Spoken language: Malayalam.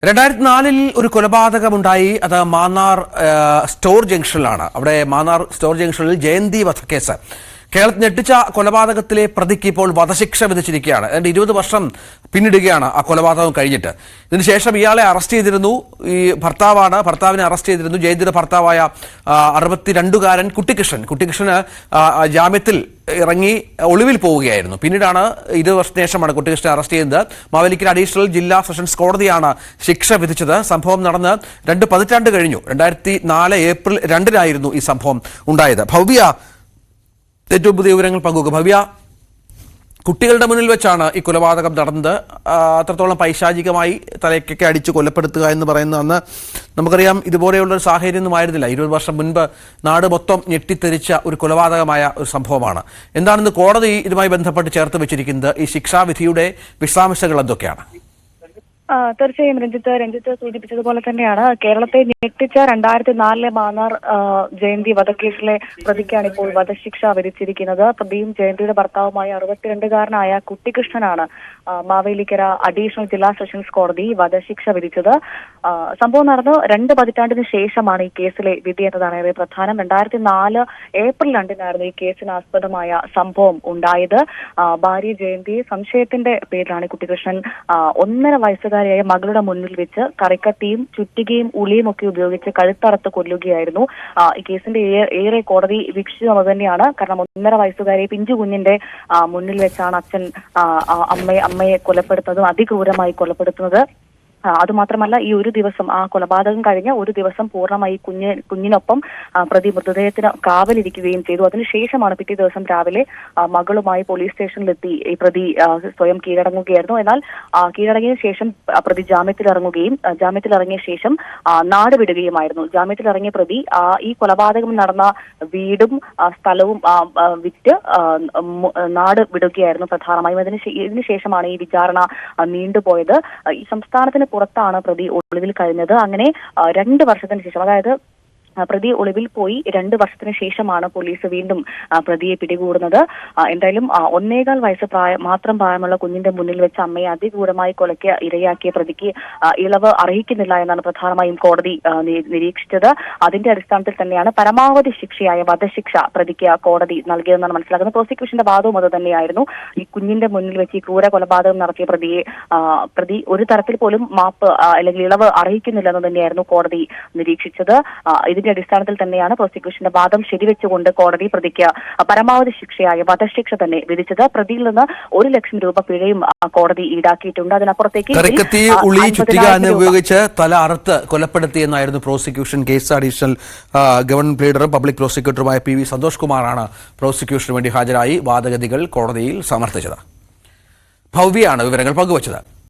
2004 ഒരു കൊലപാതകമുണ്ടായി. അത് മാന്നാർ സ്റ്റോർ ജംഗ്ഷനിലാണ്. അവിടെ മാന്നാർ സ്റ്റോർ ജംഗ്ഷനിൽ ജയന്തി വധക്കേസ്. കേരളത്തിൽ ഞെട്ടിച്ച കൊലപാതകത്തിലെ പ്രതിക്ക് ഇപ്പോൾ വധശിക്ഷ വിധിച്ചിരിക്കുകയാണ്. 20 വർഷം പിന്നിടുകയാണ് ആ കൊലപാതകം കഴിഞ്ഞിട്ട്. ഇതിനുശേഷം ഇയാളെ അറസ്റ്റ് ചെയ്തിരുന്നു. ഈ ഭർത്താവിനെ അറസ്റ്റ് ചെയ്തിരുന്നു. ജയന്തിയുടെ ഭർത്താവായ 62-കാരൻ കുട്ടിക്കൃഷ്ണന് ജാമ്യത്തിൽ ഇറങ്ങി ഒളിവിൽ പോവുകയായിരുന്നു. പിന്നീടാണ് 20 വർഷത്തിന് ശേഷമാണ് കുട്ടിക്കൃഷ്ണനെ അറസ്റ്റ് ചെയ്യുന്നത്. മാവേലിക്കര അഡീഷണൽ ജില്ലാ സെഷൻസ് കോടതിയാണ് ശിക്ഷ വിധിച്ചത്. സംഭവം നടന്ന് 2 പതിറ്റാണ്ട് കഴിഞ്ഞു. 2004 ഏപ്രിൽ 2-നായിരുന്നു ഈ സംഭവം ഉണ്ടായത്. ഭവ്യ ഏറ്റവും പുതിയ വിവരങ്ങൾ പങ്കുവെക്കും. ഭവ്യ, കുട്ടികളുടെ മുന്നിൽ വെച്ചാണ് ഈ കൊലപാതകം നടന്നത്. അത്രത്തോളം പൈശാചികമായി തലയ്ക്കൊക്കെ അടിച്ച് കൊലപ്പെടുത്തുക എന്ന് പറയുന്ന അന്ന് നമുക്കറിയാം ഇതുപോലെയുള്ളൊരു സാഹചര്യമൊന്നും ആയിരുന്നില്ല. 20 വർഷം മുൻപ് നാട് മൊത്തം ഞെട്ടിത്തെറിച്ച ഒരു കൊലപാതകമായ ഒരു സംഭവമാണ്. എന്താണെന്ന് കോടതി ഇതുമായി ബന്ധപ്പെട്ട് ചേർത്ത് വെച്ചിരിക്കുന്നത്? ഈ ശിക്ഷാവിധിയുടെ വിശദാംശങ്ങൾ എന്തൊക്കെയാണ്? തീർച്ചയായും രഞ്ജിത്ത് സൂചിപ്പിച്ചതുപോലെ തന്നെയാണ് കേരളത്തെ ഞെട്ടിച്ച 2004 മാന്നാർ ജയന്തി വധക്കേസിലെ പ്രതിക്കാണ് ഇപ്പോൾ വധശിക്ഷ വിധിച്ചിരിക്കുന്നത്. പ്രതിയും ജയന്തിയുടെ ഭർത്താവുമായ 62-കാരനായ കുട്ടിക്കൃഷ്ണനാണ് മാവേലിക്കര അഡീഷണൽ ജില്ലാ സെഷൻസ് കോടതി വധശിക്ഷ വിധിച്ചത്. സംഭവം നടന്ന് 2 പതിറ്റാണ്ടിന് ശേഷമാണ് ഈ കേസിലെ വിധി എന്നതാണ് ഏറെ പ്രധാനം. 2004 ഏപ്രിൽ 2-നായിരുന്നു ഈ കേസിന് ആസ്പദമായ സംഭവം ഉണ്ടായത്. ഭാര്യ ജയന്തി സംശയത്തിന്റെ പേരിലാണ് കുട്ടിക്കൃഷ്ണൻ 1.5 വയസ്സുകാരിയായ മകളുടെ മുന്നിൽ വെച്ച് കറിക്കത്തിയും ചുറ്റികയും ഉളിയും ഒക്കെ ഉപയോഗിച്ച് കഴുത്തറത്ത് കൊല്ലുകയായിരുന്നു. ഈ കേസിന്റെ ഏറെ കോടതി വീക്ഷിച്ചത് തന്നെയാണ്. കാരണം 1.5 വയസ്സുകാരി പിഞ്ചു കുഞ്ഞിന്റെ മുന്നിൽ വെച്ചാണ് അച്ഛൻ അമ്മയെ കൊലപ്പെടുത്തുന്നതും അതിക്രൂരമായി കൊലപ്പെടുത്തുന്നത്. അതുമാത്രമല്ല, ഈ ഒരു ദിവസം ആ കൊലപാതകം കഴിഞ്ഞ ഒരു ദിവസം പൂർണ്ണമായി കുഞ്ഞിനൊപ്പം പ്രതി മൃതദേഹത്തിന് കാവലിരിക്കുകയും ചെയ്തു. അതിനുശേഷമാണ് പിറ്റേ ദിവസം രാവിലെ മകളുമായി പോലീസ് സ്റ്റേഷനിലെത്തി ഈ പ്രതി സ്വയം കീഴടങ്ങുകയായിരുന്നു. എന്നാൽ കീഴടങ്ങിയ ശേഷം പ്രതി ജാമ്യത്തിലിറങ്ങിയ ശേഷം നാട് വിടുകയുമായിരുന്നു. ജാമ്യത്തിലിറങ്ങിയ പ്രതി ഈ കൊലപാതകം നടന്ന വീടും സ്ഥലവും വിറ്റ് നാട് വിടുകയായിരുന്നു പ്രധാനമായും. ഇതിനുശേഷമാണ് ഈ വിചാരണ നീണ്ടുപോയത്. ഈ സംസ്ഥാനത്തിന് പുറത്താണ് പ്രതി ഒളിവിൽ കഴിഞ്ഞത്. അങ്ങനെ 2 വർഷത്തിന് ശേഷം, അതായത് പ്രതി ഒളിവിൽ പോയി 2 വർഷത്തിന് ശേഷമാണ് പോലീസ് വീണ്ടും പ്രതിയെ പിടികൂടുന്നത്. എന്തായാലും 1.25 വയസ്സ് മാത്രം പ്രായമുള്ള കുഞ്ഞിന്റെ മുന്നിൽ വെച്ച് അമ്മയെ അതിക്രൂരമായി കൊലയ്ക്ക് ഇരയാക്കിയ പ്രതിക്ക് ഇളവ് അർഹിക്കുന്നില്ല എന്നാണ് പ്രധാനമായും കോടതി നിരീക്ഷിച്ചത്. അതിന്റെ അടിസ്ഥാനത്തിൽ തന്നെയാണ് പരമാവധി ശിക്ഷയായ വധശിക്ഷ പ്രതിക്ക് കോടതി നൽകിയതെന്നാണ് മനസ്സിലാക്കുന്നത്. പ്രോസിക്യൂഷന്റെ വാദവും അത് തന്നെയായിരുന്നു. ഈ കുഞ്ഞിന്റെ മുന്നിൽ വെച്ച് ഈ ക്രൂര കൊലപാതകം നടത്തിയ പ്രതി ഒരു തരത്തിൽ പോലും മാപ്പ് അല്ലെങ്കിൽ ഇളവ് അർഹിക്കുന്നില്ലെന്ന് തന്നെയായിരുന്നു കോടതി നിരീക്ഷിച്ചത്. ഇതിന്റെ അടിസ്ഥാനത്തിൽ തന്നെയാണ് പ്രോസിക്യൂഷന്റെ വാദം ശരിവെച്ചുകൊണ്ട് കോടതി പ്രതിക്ക് പരമാവധി ശിക്ഷയായ വധശിക്ഷ തന്നെ വിധിച്ചത്. പ്രതിയിൽ നിന്ന് 1 ലക്ഷം രൂപ പിഴയും കോടതി ഈടാക്കിയിട്ടുണ്ട്. അതിനപ്പുറത്തേക്ക് ഉപയോഗിച്ച് തല അറുത്ത് കൊലപ്പെടുത്തിയെന്നായിരുന്നു പ്രോസിക്യൂഷൻ. കേസ് അഡീഷണൽ ഗവൺമെന്റ് പ്ലീഡറും പബ്ലിക് പ്രോസിക്യൂട്ടറുമായ PV സന്തോഷ് കുമാറാണ് പ്രോസിക്യൂഷന് വേണ്ടി ഹാജരായി വാദഗതികൾ കോടതിയിൽ സമർപ്പിച്ചത്. ഭവ്യയാണ് വിവരങ്ങൾ പങ്കുവച്ചത്.